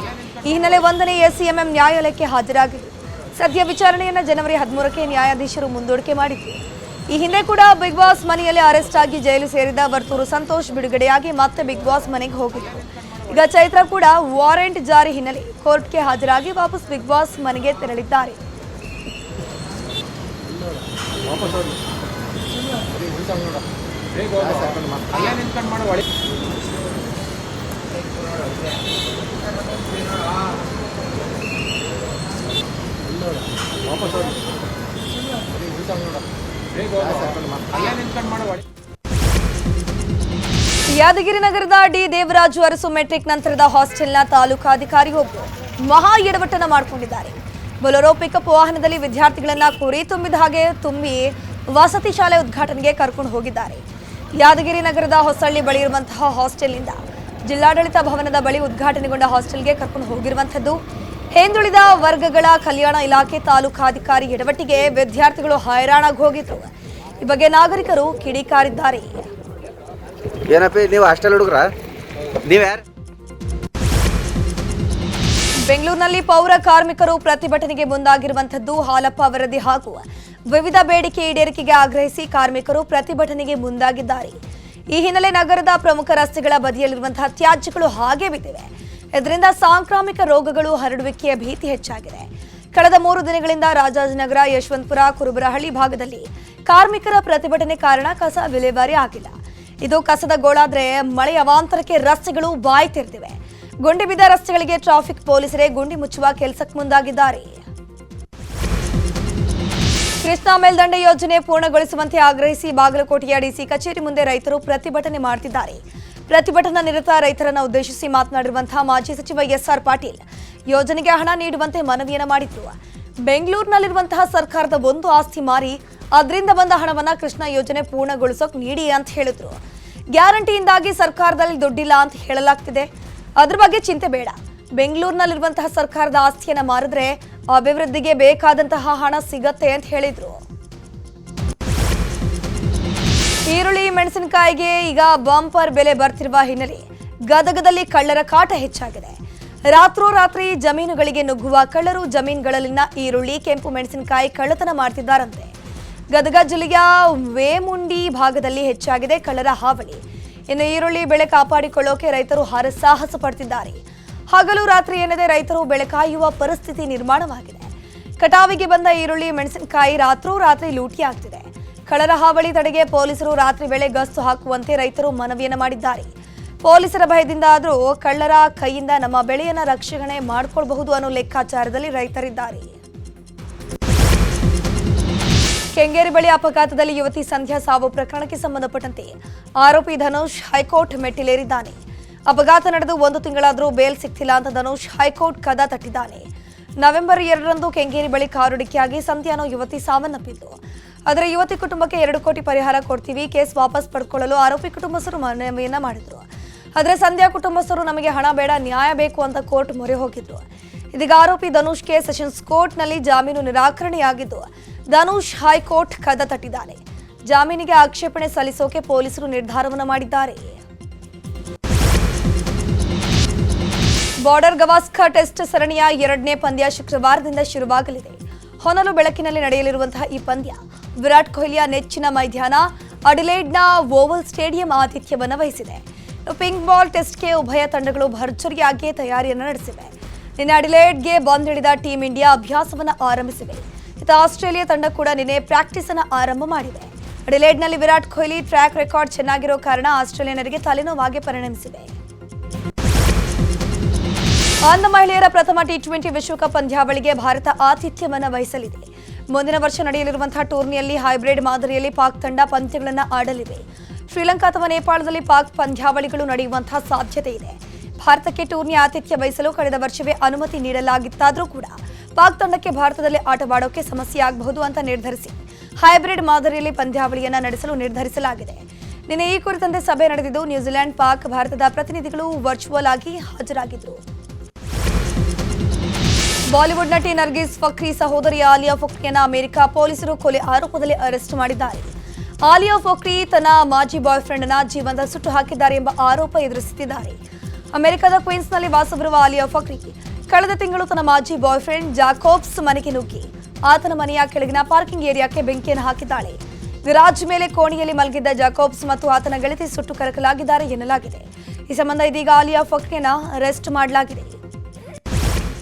ಈ ಹಿನ್ನೆಲೆ 1ನೇ ಎಸಿಎಂಎಂ ನ್ಯಾಯಾಲಯಕ್ಕೆ ಹಾಜರಾಗಿದ್ದರು. ಸದ್ಯ ವಿಚಾರಣೆಯನ್ನು ಜನವರಿ 13ಕ್ಕೆ ನ್ಯಾಯಾಧೀಶರು ಮುಂದೂಡಿಕೆ ಮಾಡಿದ್ರು. ಈ ಹಿಂದೆ ಕೂಡ ಬಿಗ್ ಬಾಸ್ ಮನೆಯಲ್ಲಿ ಅರೆಸ್ಟ್ ಆಗಿ ಜೈಲು ಸೇರಿದ ವರ್ತೂರು ಸಂತೋಷ್ ಬಿಡುಗಡೆಯಾಗಿ ಮತ್ತೆ ಬಿಗ್ ಬಾಸ್ ಮನೆಗೆ ಹೋಗಿದ್ರು. ಈಗ ಚೈತ್ರ ಕೂಡ ವಾರೆಂಟ್ ಜಾರಿ ಹಿನ್ನೆಲೆ ಕೋರ್ಟ್ಗೆ ಹಾಜರಾಗಿ ವಾಪಸ್ ಬಿಗ್ ಬಾಸ್ ಮನೆಗೆ ತೆರಳಿದ್ದಾರೆ. ಯಾದಗಿರಿ ನಗರದ ಡಿ ದೇವರಾಜು ಅರಸು ಮೆಟ್ರಿಕ್ ನಂತರದ ಹಾಸ್ಟೆಲ್ನ ತಾಲೂಕಾಧಿಕಾರಿಯೊಬ್ಬರು ಮಹಾ ಎಡವಟ್ಟನ್ನ ಮಾಡಿಕೊಂಡಿದ್ದಾರೆ. ಬೊಲೊರೋ ಪಿಕಪ್ ವಾಹನದಲ್ಲಿ ವಿದ್ಯಾರ್ಥಿಗಳನ್ನ ಕುರಿ ತುಂಬಿದ ಹಾಗೆ ತುಂಬಿ ವಸತಿ ಶಾಲೆ ಉದ್ಘಾಟನೆಗೆ ಕರ್ಕೊಂಡು ಹೋಗಿದ್ದಾರೆ. ಯಾದಗಿರಿ ನಗರದ ಹೊಸಳ್ಳಿ ಬಳಿ ಇರುವಂತಹ ಹಾಸ್ಟೆಲ್ನಿಂದ ಜಿಲ್ಲಾಡಳಿತ ಭವನದ ಬಳಿ ಉದ್ಘಾಟನೆಗೊಂಡ ಹಾಸ್ಟೆಲ್ಗೆ ಕರ್ಕೊಂಡು ಹೋಗಿರುವಂಥದ್ದು. ಹಿಂದುಳಿದ ವರ್ಗಗಳ ಕಲ್ಯಾಣ ಇಲಾಖೆ ತಾಲೂಕಾಧಿಕಾರಿ ಎಡವಟ್ಟಿಗೆ ವಿದ್ಯಾರ್ಥಿಗಳು ಹೈರಾಣಾಗಿ ಹೋಗಿದ್ರು. ಈ ಬಗ್ಗೆ ನಾಗರಿಕರು ಕಿಡಿಕಾರಿದ್ದಾರೆ. ಏನಪ್ಪ ನೀವು ಹಾಸ್ಟೆಲ್ ಹುಡುಗ್ರ ನೀವ್ಯಾರು? ಬೆಂಗಳೂರಿನಲ್ಲಿ ಪೌರ ಕಾರ್ಮಿಕರು ಪ್ರತಿಭಟನೆಗೆ ಮುಂದಾಗಿರುವಂಥದ್ದು. ಹಾಲಪ್ಪ ವರದಿ ಹಾಗೂ ವಿವಿಧ ಬೇಡಿಕೆ ಈಡೇರಿಕೆಗೆ ಆಗ್ರಹಿಸಿ ಕಾರ್ಮಿಕರು ಪ್ರತಿಭಟನೆಗೆ ಮುಂದಾಗಿದ್ದಾರೆ. ಈ ಹಿನ್ನೆಲೆ ನಗರದ ಪ್ರಮುಖ ರಸ್ತೆಗಳ ಬದಿಯಲ್ಲಿರುವಂತಹ ತ್ಯಾಜ್ಯಗಳು ಹಾಗೆ ಬಿದ್ದಿವೆ. ಇದರಿಂದ ಸಾಂಕ್ರಾಮಿಕ ರೋಗಗಳು ಹರಡುವಿಕೆಯ ಭೀತಿ ಹೆಚ್ಚಾಗಿದೆ. ಕಳೆದ 3 ದಿನಗಳಿಂದ ರಾಜಾಜಿನಗರ, ಯಶವಂತಪುರ, ಕುರುಬರಹಳ್ಳಿ ಭಾಗದಲ್ಲಿ ಕಾರ್ಮಿಕರ ಪ್ರತಿಭಟನೆ ಕಾರಣ ಕಸ ವಿಲೇವಾರಿ ಆಗಿಲ್ಲ. ಇದು ಕಸದ ಗೋಳಾದ್ರೆ ಮಳೆ ಅವಾಂತರಕ್ಕೆ ರಸ್ತೆಗಳು ಬಾಯಿ ತೆರೆದಿವೆ. ಗುಂಡಿ ಬಿದ್ದ ರಸ್ತೆಗಳಿಗೆ ಟ್ರಾಫಿಕ್ ಪೊಲೀಸರೇ ಗುಂಡಿ ಮುಚ್ಚುವ ಕೆಲಸಕ್ಕೆ ಮುಂದಾಗಿದ್ದಾರೆ. ಕೃಷ್ಣಾ ಮೇಲ್ದಂಡೆ ಯೋಜನೆ ಪೂರ್ಣಗೊಳಿಸುವಂತೆ ಆಗ್ರಹಿಸಿ ಬಾಗಲಕೋಟೆಯ ಡಿಸಿ ಕಚೇರಿ ಮುಂದೆ ರೈತರು ಪ್ರತಿಭಟನೆ ಮಾಡುತ್ತಿದ್ದಾರೆ. ಪ್ರತಿಭಟನಾ ನಿರತ ರೈತರನ್ನು ಉದ್ದೇಶಿಸಿ ಮಾತನಾಡಿರುವಂತಹ ಮಾಜಿ ಸಚಿವ ಎಸ್ಆರ್ ಪಾಟೀಲ್ ಯೋಜನೆಗೆ ಹಣ ನೀಡುವಂತೆ ಮನವಿಯನ್ನು ಮಾಡಿದ್ರು. ಬೆಂಗಳೂರಿನಲ್ಲಿರುವಂತಹ ಸರ್ಕಾರದ ಒಂದು ಆಸ್ತಿ ಮಾರಿ ಅದರಿಂದ ಬಂದ ಹಣವನ್ನ ಕೃಷ್ಣಾ ಯೋಜನೆ ಪೂರ್ಣಗೊಳಿಸೋಕೆ ನೀಡಿ ಅಂತ ಹೇಳಿದ್ರು. ಗ್ಯಾರಂಟಿಯಿಂದಾಗಿ ಸರ್ಕಾರದಲ್ಲಿ ದುಡ್ಡಿಲ್ಲ ಅಂತ ಹೇಳಲಾಗ್ತಿದೆ, ಅದ್ರ ಬಗ್ಗೆ ಚಿಂತೆ ಬೇಡ. ಬೆಂಗಳೂರಿನಲ್ಲಿರುವಂತಹ ಸರ್ಕಾರದ ಆಸ್ತಿಯನ್ನ ಮಾರಿದ್ರೆ ಅಭಿವೃದ್ಧಿಗೆ ಬೇಕಾದಂತಹ ಹಣ ಸಿಗತ್ತೆ ಅಂತ ಹೇಳಿದ್ರು. ಈರುಳ್ಳಿ, ಮೆಣಸಿನಕಾಯಿಗೆ ಈಗ ಬಂಪರ್ ಬೆಲೆ ಬರ್ತಿರುವ ಹಿನ್ನೆಲೆ ಗದಗದಲ್ಲಿ ಕಳ್ಳರ ಕಾಟ ಹೆಚ್ಚಾಗಿದೆ. ರಾತ್ರೋರಾತ್ರಿ ಜಮೀನುಗಳಿಗೆ ನುಗ್ಗುವ ಕಳ್ಳರು ಜಮೀನುಗಳಲ್ಲಿನ ಈರುಳ್ಳಿ, ಕೆಂಪು ಮೆಣಸಿನಕಾಯಿ ಕಳ್ಳತನ ಮಾಡ್ತಿದ್ದಾರಂತೆ. ಗದಗ ಜಿಲ್ಲೆಯ ವೇಮುಂಡಿ ಭಾಗದಲ್ಲಿ ಹೆಚ್ಚಾಗಿದೆ ಕಳ್ಳರ ಹಾವಳಿ. ಇನ್ನು ಈರುಳ್ಳಿ ಬೆಳೆ ಕಾಪಾಡಿಕೊಳ್ಳೋಕೆ ರೈತರು ಹರಸಾಹಸ ಪಡ್ತಿದ್ದಾರೆ. ಹಗಲು ರಾತ್ರಿ ಎನ್ನದೆ ರೈತರು ಬೆಳೆ ಕಾಯುವ ಪರಿಸ್ಥಿತಿ ನಿರ್ಮಾಣವಾಗಿದೆ. ಕಟಾವಿಗೆ ಬಂದ ಈರುಳ್ಳಿ, ಮೆಣಸಿನಕಾಯಿ ರಾತ್ರೋರಾತ್ರಿ ಲೂಟಿ ಆಗ್ತಿದೆ. ಕಳ್ಳರ ಹಾವಳಿ ತಡೆಗೆ ಪೊಲೀಸರು ರಾತ್ರಿ ವೇಳೆ ಗಸ್ತು ಹಾಕುವಂತೆ ರೈತರು ಮನವಿಯನ್ನು ಮಾಡಿದ್ದಾರೆ. ಪೊಲೀಸರ ಭಯದಿಂದ ಆದರೂ ಕಳ್ಳರ ಕೈಯಿಂದ ನಮ್ಮ ಬೆಳೆಯನ್ನು ರಕ್ಷಣೆ ಮಾಡಿಕೊಳ್ಳಬಹುದು ಅನ್ನೋ ಲೆಕ್ಕಾಚಾರದಲ್ಲಿ ರೈತರಿದ್ದಾರೆ. ಕೆಂಗೇರಿ ಬಳಿ ಅಪಘಾತದಲ್ಲಿ ಯುವತಿ ಸಂಧ್ಯಾ ಸಾವು ಪ್ರಕರಣಕ್ಕೆ ಸಂಬಂಧಪಟ್ಟಂತೆ ಆರೋಪಿ ಧನುಷ್ ಹೈಕೋರ್ಟ್ ಮೆಟ್ಟಿಲೇರಿದ್ದಾನೆ. ಅಪಘಾತ ನಡೆದು 1 ತಿಂಗಳಾದರೂ ಬೇಲ್ ಸಿಗ್ತಿಲ್ಲ ಅಂತ ಧನುಷ್ ಹೈಕೋರ್ಟ್ ಕದ ತಟ್ಟಿದ್ದಾನೆ. ನವೆಂಬರ್ 2ರಂದು ಕೆಂಗೇರಿ ಬಳಿ ಕಾರು ಡಿಕ್ಕಿಯಾಗಿ ಸಂಧ್ಯಾ ಅನ್ನೋ ಯುವತಿ ಸಾವನ್ನಪ್ಪಿದ್ದು. ಆದರೆ ಯುವತಿ ಕುಟುಂಬಕ್ಕೆ 2 ಕೋಟಿ ಪರಿಹಾರ ಕೊಡ್ತೀವಿ, ಕೇಸ್ ವಾಪಸ್ ಪಡೆದುಕೊಳ್ಳಲು ಆರೋಪಿ ಕುಟುಂಬಸ್ಥರು ಮನವಿಯನ್ನ ಮಾಡಿದ್ರು. ಆದರೆ ಸಂಧ್ಯಾ ಕುಟುಂಬಸ್ಥರು ನಮಗೆ ಹಣ ಬೇಡ, ನ್ಯಾಯ ಬೇಕು ಅಂತ ಕೋರ್ಟ್ ಮೊರೆ ಹೋಗಿದ್ರು. ಇದೀಗ ಆರೋಪಿ ಧನುಷ್ಗೆ ಸೆಷನ್ಸ್ ಕೋರ್ಟ್ನಲ್ಲಿ ಜಾಮೀನು ನಿರಾಕರಣೆಯಾಗಿದ್ದು ಧನುಷ್ ಹೈಕೋರ್ಟ್ ಕದ ತಟ್ಟಿದ್ದಾನೆ. ಜಾಮೀನಿಗೆ ಆಕ್ಷೇಪಣೆ ಸಲ್ಲಿಸೋಕೆ ಪೊಲೀಸರು ನಿರ್ಧಾರವನ್ನು ಮಾಡಿದ್ದಾರೆ. ಬಾರ್ಡರ್ ಗವಾಸ್ಕರ್ ಟೆಸ್ಟ್ ಸರಣಿಯ 2ನೇ ಪಂದ್ಯ ಶುಕ್ರವಾರದಿಂದ ಶುರುವಾಗಲಿದೆ. ಹೊನಲು ಬೆಳಕಿನಲ್ಲಿ ನಡೆಯಲಿರುವಂತಹ ಈ ಪಂದ್ಯ ವಿರಾಟ್ ಕೊಹ್ಲಿಯ ನೆಚ್ಚಿನ ಮೈದಾನ ಅಡಿಲೇಡ್ನ ಓವಲ್ ಸ್ಟೇಡಿಯಂ ಆತಿಥ್ಯವನ್ನು ವಹಿಸಿದೆ. ಪಿಂಕ್ ಬಾಲ್ ಟೆಸ್ಟ್ಗೆ ಉಭಯ ತಂಡಗಳು ಭರ್ಜರಿಯಾಗಿ ತಯಾರಿಯನ್ನು ನಡೆಸಿವೆ. ನಿನ್ನೆ ಅಡಿಲೇಡ್ಗೆ ಬಂದ್ ಹಿಡಿದ ಟೀಂ ಇಂಡಿಯಾ ಅಭ್ಯಾಸವನ್ನು ಆರಂಭಿಸಿವೆ. ಆಸ್ಟ್ರೇಲಿಯಾ ತಂಡ ಕೂಡ ನಿನ್ನೆ ಪ್ರಾಕ್ಟೀಸ್ ಅನ್ನು ಆರಂಭ ಮಾಡಿದೆ. ಅಡಿಲೇಡ್ನಲ್ಲಿ ವಿರಾಟ್ ಕೊಹ್ಲಿ ಟ್ರ್ಯಾಕ್ ರೆಕಾರ್ಡ್ ಚೆನ್ನಾಗಿರೋ ಕಾರಣ ಆಸ್ಟ್ರೇಲಿಯನ್ನರಿಗೆ ತಲೆನೋವಾಗಿ ಪರಿಣಮಿಸಿದೆ. ಅಂಧ ಮಹಿಳೆಯರ ಪ್ರಥಮ ಟಿ20 ವಿಶ್ವಕಪ್ ಪಂದ್ಯಾವಳಿಗೆ ಭಾರತ ಆತಿಥ್ಯವನ್ನು ವಹಿಸಲಿದೆ. ಮುಂದಿನ ವರ್ಷ ನಡೆಯಲಿರುವಂತಹ ಟೂರ್ನಿಯಲ್ಲಿ ಹೈಬ್ರಿಡ್ ಮಾದರಿಯಲ್ಲಿ ಪಾಕ್ ತಂಡ ಪಂದ್ಯಗಳನ್ನು ಆಡಲಿವೆ. ಶ್ರೀಲಂಕಾ ಅಥವಾ ನೇಪಾಳದಲ್ಲಿ ಪಾಕ್ ಪಂದ್ಯಾವಳಿಗಳು ನಡೆಯುವಂತಹ ಸಾಧ್ಯತೆ ಇದೆ. ಭಾರತಕ್ಕೆ ಟೂರ್ನಿ ಆತಿಥ್ಯ ವಹಿಸಲು ಕಳೆದ ವರ್ಷವೇ ಅನುಮತಿ ನೀಡಲಾಗಿತ್ತಾದರೂ ಕೂಡ ಪಾಕ್ ತಂಡಕ್ಕೆ ಭಾರತದಲ್ಲಿ ಆಟವಾಡೋಕೆ ಸಮಸ್ಯೆ ಆಗಬಹುದು ಅಂತ ನಿರ್ಧರಿಸಿ ಹೈಬ್ರಿಡ್ ಮಾದರಿಯಲ್ಲಿ ಪಂದ್ಯಾವಳಿಯನ್ನು ನಡೆಸಲು ನಿರ್ಧರಿಸಲಾಗಿದೆ. ನಿನ್ನೆ ಈ ಕುರಿತಂತೆ ಸಭೆ ನಡೆದಿದ್ದು ನ್ಯೂಜಿಲೆಂಡ್, ಪಾಕ್, ಭಾರತದ ಪ್ರತಿನಿಧಿಗಳು ವರ್ಚುವಲ್ ಆಗಿ ಹಾಜರಾಗಿದ್ದರು. ಬಾಲಿವುಡ್ ನಟಿ ನರ್ಗಿಸ್ ಫಕ್ರಿ ಸಹೋದರಿ ಆಲಿಯಾ ಫಕ್ರಿಯನ್ನ ಅಮೆರಿಕ ಪೊಲೀಸರು ಕೊಲೆ ಆರೋಪದಲ್ಲಿ ಅರೆಸ್ಟ್ ಮಾಡಿದ್ದಾರೆ. ಆಲಿಯಾ ಫಕ್ರಿ ತನ್ನ ಮಾಜಿ ಬಾಯ್ ಫ್ರೆಂಡ್ ಅನ್ನ ಜೀವಂತ ಸುಟ್ಟು ಹಾಕಿದ್ದಾರೆ ಎಂಬ ಆರೋಪ ಎದುರಿಸುತ್ತಿದ್ದಾರೆ. ಅಮೆರಿಕದ ಕ್ವೀನ್ಸ್ನಲ್ಲಿ ವಾಸವಿರುವ ಆಲಿಯಾ ಫಕ್ರಿ ಕಳೆದ ತಿಂಗಳು ತನ್ನ ಮಾಜಿ ಬಾಯ್ ಫ್ರೆಂಡ್ ಜಾಕೋಬ್ಸ್ ಮನೆಗೆ ನುಗ್ಗಿ ಆತನ ಮನೆಯ ಕೆಳಗಿನ ಪಾರ್ಕಿಂಗ್ ಏರಿಯಾಕ್ಕೆ ಬೆಂಕಿಯನ್ನು ಹಾಕಿದ್ದಾಳೆ. ಗರಾಜ್ ಮೇಲೆ ಕೋಣೆಯಲ್ಲಿ ಮಲಗಿದ್ದ ಜಾಕೋಬ್ಸ್ ಮತ್ತು ಆತನ ಗೆಳತಿ ಸುಟ್ಟು ಕರಕಲಾಗಿದ್ದಾರೆ ಎನ್ನಲಾಗಿದೆ. ಈ ಸಂಬಂಧ ಇದೀಗ ಆಲಿಯಾ ಫಕ್ರಿಯನ್ನ ಅರೆಸ್ಟ್ ಮಾಡಲಾಗಿದೆ.